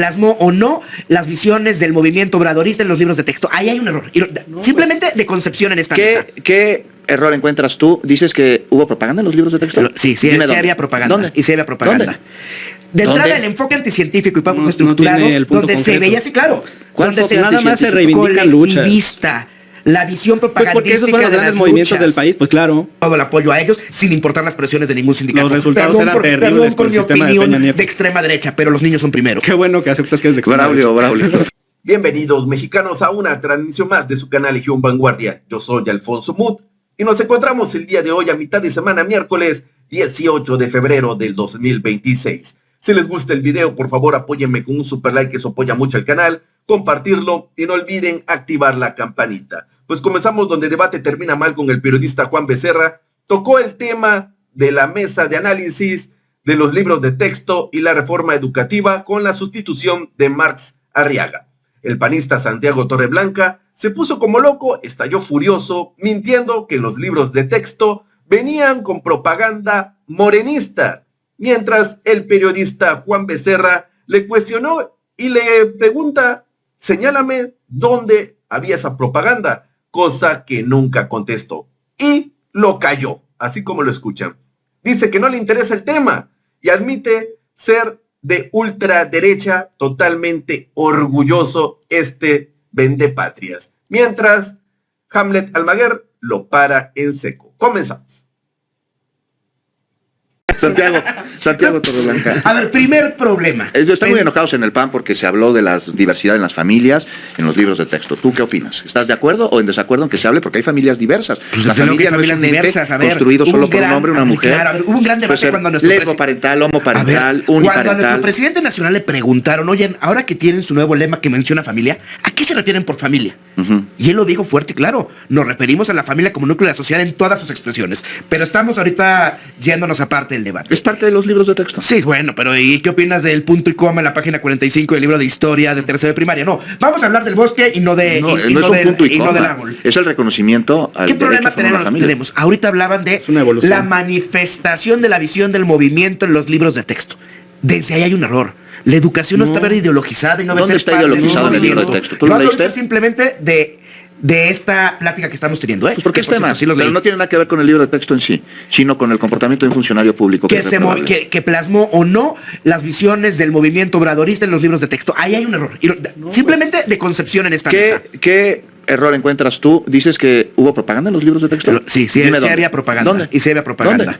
plasmó o no las visiones del movimiento obradorista en los libros de texto. Ahí hay un error. Simplemente de concepción en esta mesa. ¿Qué error encuentras tú? ¿Dices que hubo propaganda en los libros de texto? Sí había propaganda. ¿Dónde? Y sí había propaganda. ¿Dónde? De entrada, el enfoque anticientífico y poco estructurado, donde se veía así, claro. ¿Cuál donde nada más se reivindican luchas? La visión propagandística, pues porque esos fueron los grandes movimientos del país, pues claro. Todo el apoyo a ellos, sin importar las presiones de ningún sindicato. Los resultados eran terribles con el sistema de Peña Nieto. De extrema derecha, pero los niños son primero. Qué bueno que aceptas que es de extrema derecha. Braulio. Bienvenidos, mexicanos, a una transmisión más de su canal Legión Vanguardia. Yo soy Alfonso Muth y nos encontramos el día de hoy a mitad de semana, miércoles 18 de febrero del 2026. Si les gusta el video, por favor apóyenme con un super like, que eso apoya mucho al canal, compartirlo y no olviden activar la campanita. Pues comenzamos donde debate termina mal con el periodista Juan Becerra. Tocó el tema de la mesa de análisis de los libros de texto y la reforma educativa con la sustitución de Marx Arriaga. El panista Santiago Torreblanca se puso como loco, estalló furioso, mintiendo que los libros de texto venían con propaganda morenista, mientras el periodista Juan Becerra le cuestionó y le pregunta, señálame dónde había esa propaganda, cosa que nunca contestó. Y lo calló, así como lo escuchan. Dice que no le interesa el tema y admite ser de ultraderecha, totalmente orgulloso vendepatrias. Mientras Hamlet Almaguer lo para en seco. Comenzamos. Santiago Torreblanca. A ver, primer problema. Están muy enojados en el PAN porque se habló de la diversidad en las familias en los libros de texto. ¿Tú qué opinas? ¿Estás de acuerdo o en desacuerdo en que se hable? Porque hay familias diversas. Pues la familia no es un ente construido solo por un hombre y una mujer. Claro, hubo un gran debate cuando nuestro lesboparental, homoparental, uniparental. Cuando a nuestro presidente nacional le preguntaron, oye, ahora que tienen su nuevo lema que menciona familia, ¿a qué se refieren por familia? Y él lo dijo fuerte y claro, nos referimos a la familia como núcleo de la sociedad en todas sus expresiones. Pero estamos ahorita yéndonos aparte del debate. Es parte de los libros de texto. Sí, bueno, pero ¿y qué opinas del punto y coma en la página 45 del libro de historia de tercero de primaria? No, vamos a hablar del bosque y no del árbol. Es el reconocimiento al ¿Qué problema tenemos? Ahorita hablaban de la manifestación de la visión del movimiento en los libros de texto. Desde ahí hay un error. La educación no está ver ideologizada y no debe ser parte ¿Dónde está ideologizado en el libro de texto? ¿Tú lo leíste? Simplemente de esta plática que estamos teniendo, Pues porque es tema, pero no tiene nada que ver con el libro de texto en sí, sino con el comportamiento de un funcionario público. Que plasmó o no las visiones del movimiento obradorista en los libros de texto. Ahí hay un error. Simplemente de concepción en esta mesa. ¿Qué error encuentras tú? ¿Dices que hubo propaganda en los libros de texto? Sí había propaganda. ¿Dónde? Y sí había propaganda. ¿Dónde?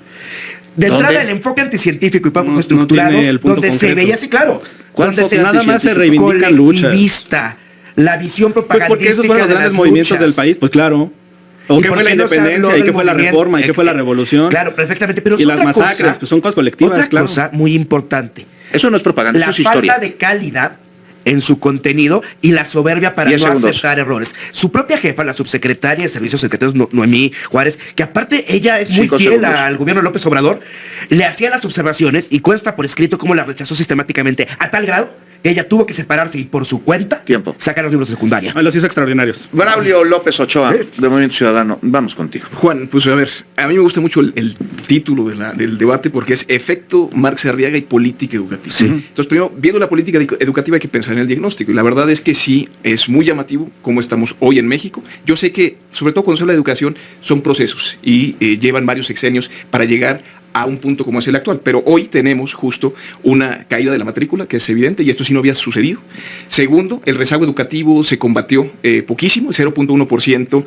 De entrada, el enfoque anticientífico y poco estructurado, donde se veía así, claro. Donde nada más se reivindican luchas. La visión propagandística. Pues porque esos fueron los grandes movimientos del país, pues claro. ¿Qué fue la independencia? ¿Y qué fue la reforma? ¿Y qué fue la revolución? Claro, perfectamente. Pero y las masacres, pues son cosas colectivas, otra cosa muy importante. Eso no es propaganda, eso es historia. La falta de calidad en su contenido y la soberbia para no aceptar errores. Su propia jefa, la subsecretaria de Servicios Secretarios, Noemí Juárez, que aparte ella es muy fiel al gobierno de López Obrador, le hacía las observaciones y consta por escrito cómo la rechazó sistemáticamente, a tal grado que ella tuvo que separarse y por su cuenta sacar los libros de secundaria. Los hizo extraordinarios. Braulio López Ochoa, de Movimiento Ciudadano. Vamos contigo. Juan, pues a ver, a mí me gusta mucho el título del debate porque es Efecto Marx Arriaga y Política Educativa. Sí. Entonces, primero, viendo la política educativa hay que pensar en el diagnóstico. Y la verdad es que sí, es muy llamativo cómo estamos hoy en México. Yo sé que, sobre todo cuando se habla de educación, son procesos y llevan varios sexenios para llegar a un punto como es el actual, pero hoy tenemos justo una caída de la matrícula, que es evidente, y esto sí no había sucedido. Segundo, el rezago educativo se combatió poquísimo, 0.1%,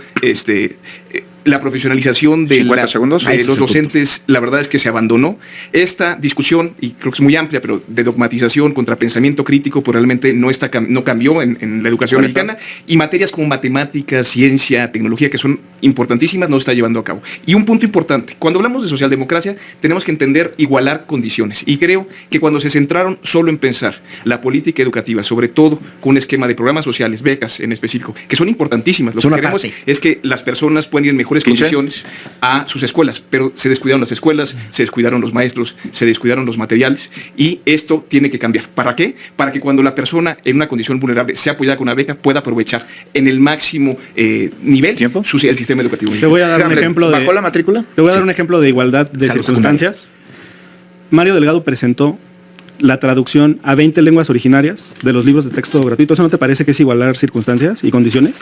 la profesionalización de los docentes, la verdad es que se abandonó. Esta discusión, y creo que es muy amplia, pero de dogmatización contra pensamiento crítico, pues realmente no cambió en la educación mexicana, y materias como matemáticas, ciencia, tecnología, que son importantísimas, no se está llevando a cabo. Y un punto importante, cuando hablamos de socialdemocracia, tenemos que entender igualar condiciones, y creo que cuando se centraron solo en pensar la política educativa, sobre todo con un esquema de programas sociales, becas en específico, que son importantísimas, lo que queremos es que las personas puedan ir en mejores condiciones a sus escuelas, pero se descuidaron las escuelas, se descuidaron los maestros, se descuidaron los materiales, y esto tiene que cambiar. ¿Para qué? Para que cuando la persona en una condición vulnerable sea apoyada con una beca, pueda aprovechar en el máximo nivel el sistema educativo. Te voy a dar un ejemplo ¿Bajó la matrícula? Te voy a dar un ejemplo de igualdad de circunstancias. Mario Delgado presentó la traducción a 20 lenguas originarias de los libros de texto gratuito? ¿Eso no te parece que es igualar circunstancias y condiciones?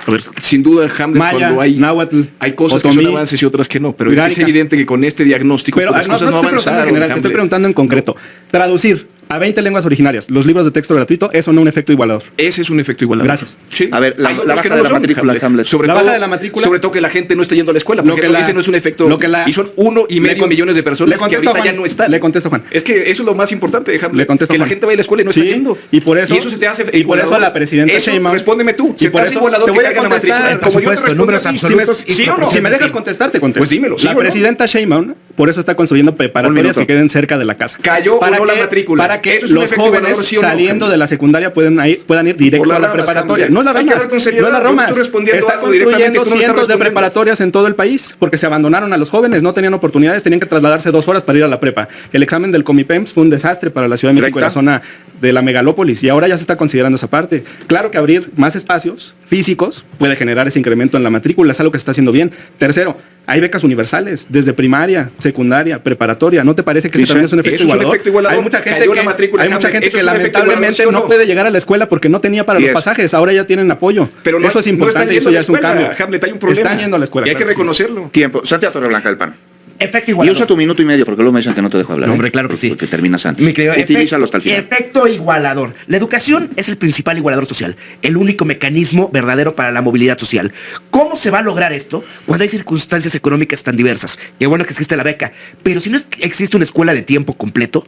A ver, sin duda, Hamlet, Maya, cuando hay náhuatl, cosas otomí, que son avances y otras que no, pero uránica. es evidente que con este diagnóstico Pero las cosas no avanzaron. Te estoy preguntando en concreto. Traducir a 20 lenguas originarias los libros de texto gratuito, ¿eso no es un efecto igualador? Ese es un efecto igualador. Gracias. Sí. A ver, la Hay baja otros que de no la son, matrícula, Hamlet. Sobre La todo, baja de la matrícula. sobre todo que la gente no está yendo a la escuela, Lo porque que lo la- dicen no es un efecto. lo que la- y son 1,5 millones de personas que ahorita Juan, ya no están. Le contesto, Juan. Es que eso es lo más importante de Hamlet. Le contesto, que la Juan. gente vaya a la escuela y no Sí, está yendo. y por eso se te hace y por igualador. eso la presidenta Eso, Sheinbaum. respóndeme tú. Y Se por te hace eso igualador te que voy a caiga la contestar. matrícula. Por Como yo te supuesto, respondo números a ti. absolutos y ¿Sí o no? proporciones. Si me dejas contestar, te contesto. Pues dímelo, ¿sí La o no? presidenta Sheinbaum por eso está construyendo preparatorias minuto. que queden cerca de la casa. ¿Cayó o no la matrícula? Para que ¿Eso es un los efecto jóvenes igualador, sí o no, saliendo Hamlet? de la secundaria puedan ir directo Por las a la ramas, preparatoria. Hamlet. No es la Hay que ramas, hablar con seriedad. no es la Yo ramas. estoy respondiendo Está algo directamente, construyendo tú no me estás cientos de respondiendo. preparatorias en todo el país porque se abandonaron a los jóvenes, no tenían oportunidades, tenían que trasladarse 2 horas para ir a la prepa. El examen del Comipems fue un desastre para la Ciudad de México y la zona de la megalópolis, y ahora ya se está considerando esa parte. Claro que abrir más espacios físicos puede generar ese incremento en la matrícula, es algo que se está haciendo bien. Tercero, hay becas universales desde primaria, secundaria, preparatoria. ¿No te parece que ese también es un efecto Eso es un igualador? efecto igualador. Hay mucha gente Cayó que, la matrícula, hay mucha Hamlet. gente ¿Eso que es un efecto igualador, lamentablemente sí o no no? puede llegar a la escuela porque no tenía para los 10. pasajes. Ahora ya tienen apoyo. Pero no- eso es no importante están y eso yendo ya a es un la escuela, cambio. Hamlet, hay un problema. Están yendo a la escuela. Y hay que claro sí. reconocerlo. Tiempo. Santiago Torreblanca del PAN. Efecto Y igualador. usa tu minuto y medio, porque luego me dicen que no te dejo hablar. No, hombre, claro que sí. Porque terminas antes. Mi querido, Utilízalo hasta el final. efecto igualador. La educación es el principal igualador social, el único mecanismo verdadero para la movilidad social. ¿Cómo se va a lograr esto cuando hay circunstancias económicas tan diversas? Qué bueno que existe la beca, pero si no existe una escuela de tiempo completo,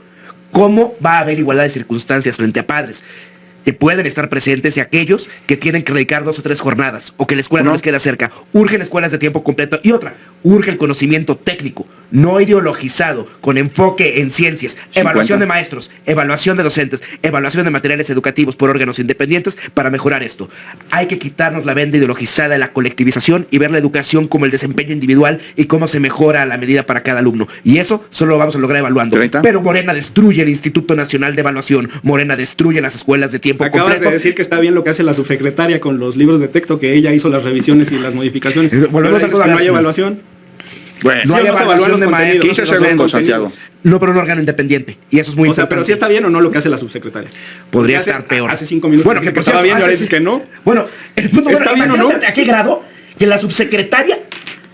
¿cómo va a haber igualdad de circunstancias frente a padres? Que pueden estar presentes y aquellos que tienen que dedicar 2 o 3 jornadas o que la escuela no les queda cerca. Urgen escuelas de tiempo completo. Y otra, urge el conocimiento técnico, no ideologizado, con enfoque en ciencias, 50. evaluación de maestros, evaluación de docentes, evaluación de materiales educativos por órganos independientes para mejorar esto. Hay que quitarnos la venda ideologizada de la colectivización y ver la educación como el desempeño individual y cómo se mejora a la medida para cada alumno. Y eso solo lo vamos a lograr evaluando. 30. Pero Morena destruye el Instituto Nacional de Evaluación, Morena destruye las escuelas de tiempo Acabas completo. de decir que está bien lo que hace la subsecretaria con los libros de texto, que ella hizo las revisiones y las modificaciones. Volvemos Pero a dices que no hay hablar. evaluación. Bueno, No hay Sí, se evalúan los evaluación de contenidos. maestros. 15 los segundos, contenidos. Santiago. No, pero un órgano independiente. Y eso es muy O sea, importante. pero si está bien o no lo que hace la subsecretaria. Podría Hace- estar peor. Hace 5 minutos Bueno, dices que que por estaba cierto, bien y ahora hace dices que no. Bueno, el punto ¿Está bien o no? ¿A qué grado que la subsecretaria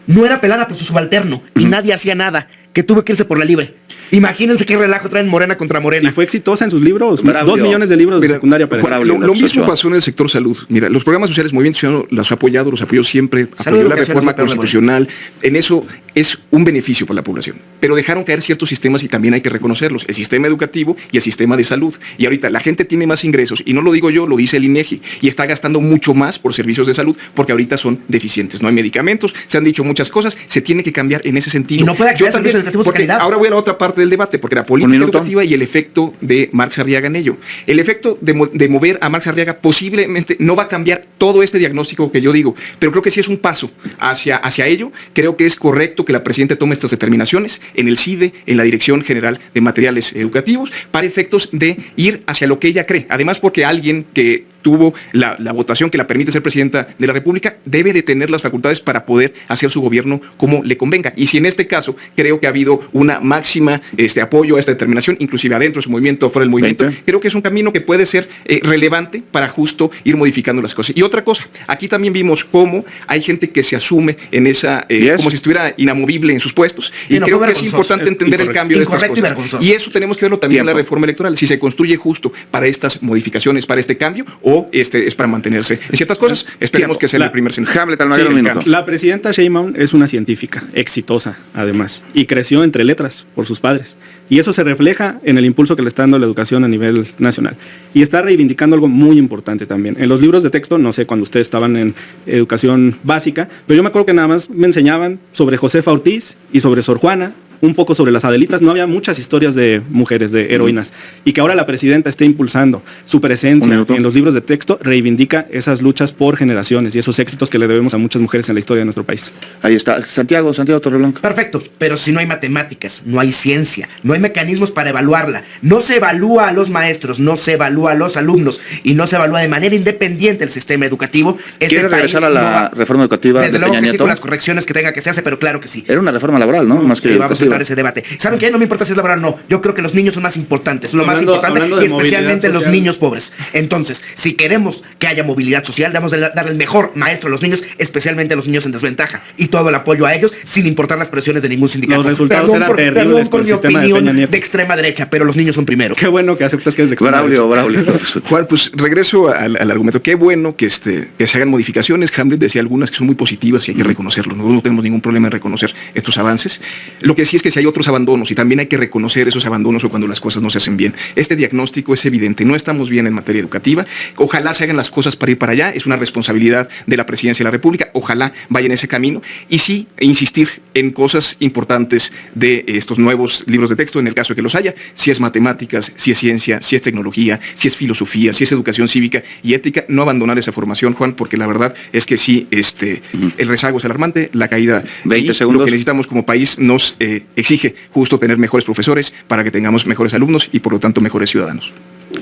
no era pelada por su subalterno y nadie hacía nada? Que tuvo que irse por la libre. Imagínense qué relajo traen Morena contra Y Morena. fue exitosa en sus libros. Braulio. 2 millones de libros de Mira, secundaria. Pérez. Juan, Lo Braulio, mismo Ochoa. pasó en el sector salud. Mira, los programas sociales, Movimiento Ciudadano los ha apoyado, los apoyó siempre, Salud, apoyó la educación, reforma es lo peor de constitucional. En eso es un beneficio para la población. Pero dejaron caer ciertos sistemas y también hay que reconocerlos. El sistema educativo y el sistema de salud. Y ahorita la gente tiene más ingresos, y no lo digo yo, lo dice el INEGI, y está gastando mucho más por servicios de salud porque ahorita son deficientes. No hay medicamentos, se han dicho muchas cosas, se tiene que cambiar en ese sentido. Y no puede acceder a servicios educativos de porque calidad. ahora voy a la otra parte del debate, porque la política minuto. educativa y el efecto de Marx Arriaga en ello. El efecto de mover a Marx Arriaga posiblemente no va a cambiar todo este diagnóstico que yo digo, pero creo que sí es un paso hacia ello. Creo que es correcto que la presidenta tome estas determinaciones en el CIDE, en la Dirección General de Materiales Educativos, para efectos de ir hacia lo que ella cree. Además, porque alguien que tuvo la votación que la permite ser presidenta de la República debe de tener las facultades para poder hacer su gobierno como le convenga. Y si en este caso creo que ha habido una máxima apoyo a esta determinación, inclusive adentro de su movimiento, fuera del movimiento, 20. creo que es un camino que puede ser relevante para justo ir modificando las cosas. Y otra cosa, aquí también vimos cómo hay gente que se asume en esa, como si estuviera inamovible en sus puestos. Sí, y no, creo fue que es vergonzoso. importante Es entender el cambio de estas incorrecto y cosas. vergonzoso. Y eso tenemos que verlo también en la Tiempo. reforma electoral, si se construye justo para estas modificaciones, para este cambio, o es para mantenerse en ciertas cosas. Esperemos Tiempo. que sea La- el primer sentido. Hamlet, Almaguer, un minuto. La presidenta Sheinbaum es una científica exitosa, además, y creció entre letras por sus padres. Y eso se refleja en el impulso que le está dando la educación a nivel nacional. Y está reivindicando algo muy importante también. En los libros de texto, no sé, cuando ustedes estaban en educación básica, pero yo me acuerdo que nada más me enseñaban sobre Josefa Ortiz y sobre Sor Juana, un poco sobre las Adelitas. No había muchas historias de mujeres, de heroínas. Y que ahora la presidenta esté impulsando su presencia en los libros de texto, reivindica esas luchas por generaciones y esos éxitos que le debemos a muchas mujeres en la historia de nuestro país. Ahí está. Santiago Torreblanca. Perfecto, pero si no hay matemáticas, no hay ciencia, no hay mecanismos para evaluarla, no se evalúa a los maestros, no se evalúa a los alumnos y no se evalúa de manera independiente el sistema educativo. ¿Quiere regresar a la reforma educativa Desde de luego Peña que sí, Nieto? con las correcciones que tenga que hacerse, pero claro que sí. Era una reforma laboral, ¿no? Más que Sí, vamos a educativa. enfrentar ese debate. ¿Saben qué? No me importa si es laboral o no. Yo creo que los niños son más importantes. Lo más importante, y especialmente los niños pobres. Entonces, si queremos que haya movilidad social, debemos darle el mejor maestro a los niños, especialmente a los niños en desventaja. Y todo el apoyo a ellos, sin importar las presiones de ningún sindicato. Los resultados eran terribles con el sistema de Peña Nieto. De extrema derecha, pero los niños son primero. Qué bueno que aceptas que es de extrema derecha. Braulio. Juan, pues regreso al argumento. Qué bueno que se hagan modificaciones. Hamlet decía algunas que son muy positivas y hay que reconocerlo. Nosotros no tenemos ningún problema en reconocer estos avances. Lo que sí es que si hay otros abandonos, y también hay que reconocer esos abandonos o cuando las cosas no se hacen bien. Este diagnóstico es evidente. No estamos bien en materia educativa. Ojalá se hagan las cosas para ir para allá. Es una responsabilidad de la Presidencia de la República. Ojalá vaya en ese camino. Y sí, insistir en cosas importantes de estos nuevos libros de texto, en el caso de que los haya, si es matemáticas, si es ciencia, si es tecnología, si es filosofía, si es educación cívica y ética, no abandonar esa formación, Juan, porque la verdad es que sí, el rezago es alarmante, la caída. 20 segundos. Lo que necesitamos como país nos exige justo tener mejores profesores para que tengamos mejores alumnos y por lo tanto mejores ciudadanos.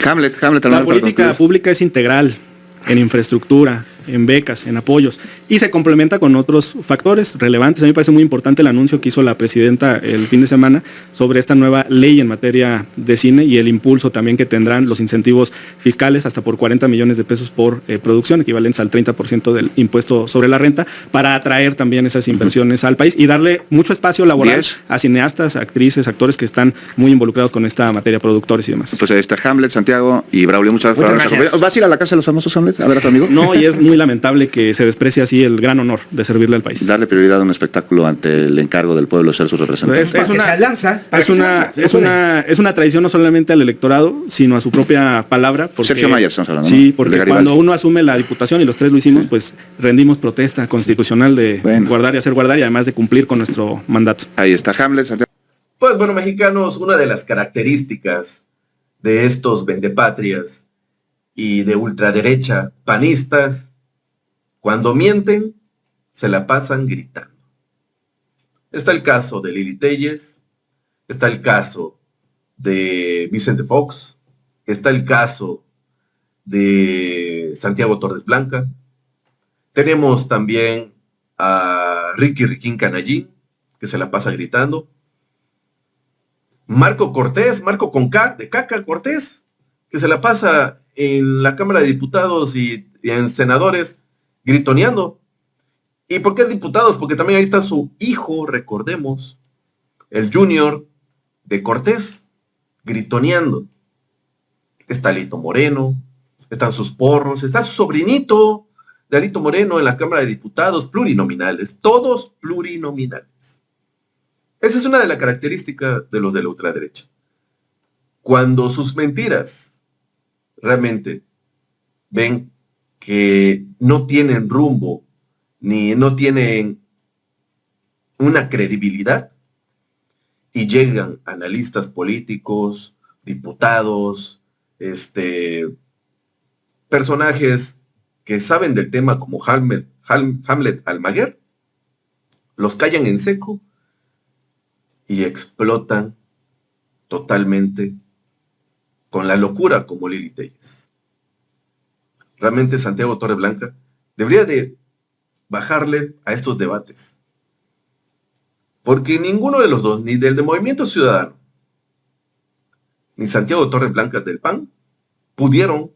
Hamlet, la política pública es integral en infraestructura, en becas, en apoyos, y se complementa con otros factores relevantes. A mí me parece muy importante el anuncio que hizo la presidenta el fin de semana sobre esta nueva ley en materia de cine y el impulso también que tendrán los incentivos fiscales hasta por 40 millones de pesos por producción, equivalentes al 30% del impuesto sobre la renta, para atraer también esas inversiones al país y darle mucho espacio laboral a cineastas, actrices, actores que están muy involucrados con esta materia, productores y demás. Pues ahí está Hamlet, Santiago y Braulio, muchas gracias. ¿Vas a ir a la casa de los famosos, Hamlet, a ver a tu amigo? No, y es muy lamentable que se desprecie así el gran honor de servirle al país. Darle prioridad a un espectáculo ante el encargo del pueblo de ser su representante. Es una traición no solamente al electorado, sino a su propia palabra. Porque, Sergio Mayer, estamos hablando. Sí, porque cuando uno asume la diputación, y los tres lo hicimos, pues rendimos protesta constitucional de guardar y hacer guardar, y además de cumplir con nuestro mandato. Ahí está Hamlet, Santiago. Pues bueno, mexicanos, una de las características de estos vendepatrias y de ultraderecha panistas, cuando mienten, se la pasan gritando. Está el caso de Lili Telles, está el caso de Vicente Fox, está el caso de Santiago Torres Blanca, tenemos también a Riquín Canallín, que se la pasa gritando, Marco Cortés, Marco con K, de Caca Cortés, que se la pasa en la Cámara de Diputados y en senadores gritoneando. ¿Y por qué diputados? Porque también ahí está su hijo, recordemos, el Junior de Cortés, gritoneando. Está Alito Moreno, están sus porros, está su sobrinito de Alito Moreno en la Cámara de Diputados, plurinominales, todos plurinominales. Esa es una de las características de los de la ultraderecha. Cuando sus mentiras realmente ven que no tienen rumbo, ni no tienen una credibilidad, y llegan analistas políticos, diputados, personajes que saben del tema como Hamlet Almaguer, los callan en seco y explotan totalmente con la locura como Lili Telles. Realmente Santiago Torre Blanca debería de bajarle a estos debates. Porque ninguno de los dos, ni del de Movimiento Ciudadano, ni Santiago Torre Blanca del PAN, pudieron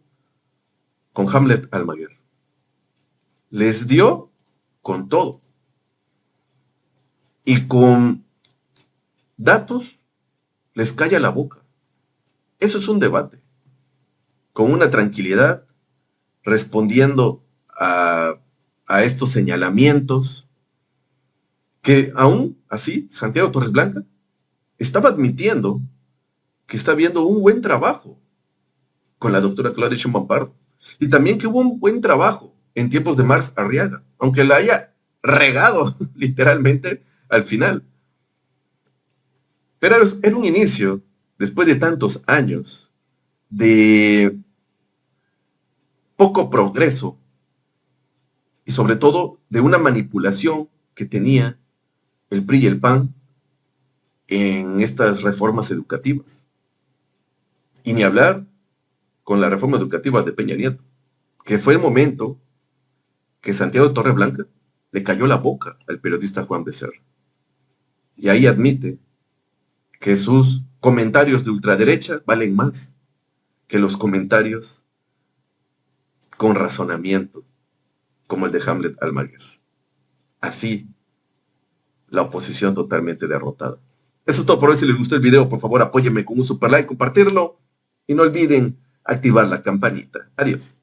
con Hamlet Almaguer. Les dio con todo. Y con datos les calla la boca. Eso es un debate. Con una tranquilidad, respondiendo a estos señalamientos, que aún así, Santiago Torres Blanca estaba admitiendo que está viendo un buen trabajo con la doctora Claudia Sheinbaum Pardo, y también que hubo un buen trabajo en tiempos de Marx Arriaga, aunque la haya regado literalmente al final. Pero era un inicio, después de tantos años, de poco progreso y sobre todo de una manipulación que tenía el PRI y el PAN en estas reformas educativas. Y ni hablar con la reforma educativa de Peña Nieto, que fue el momento que Santiago Torre Blanca le cayó la boca al periodista Juan Becerra. Y ahí admite que sus comentarios de ultraderecha valen más que los comentarios con razonamiento, como el de Hamlet Almaguer. Así, la oposición totalmente derrotada. Eso es todo por hoy. Si les gustó el video, por favor apóyenme con un super like, compartirlo y no olviden activar la campanita. Adiós.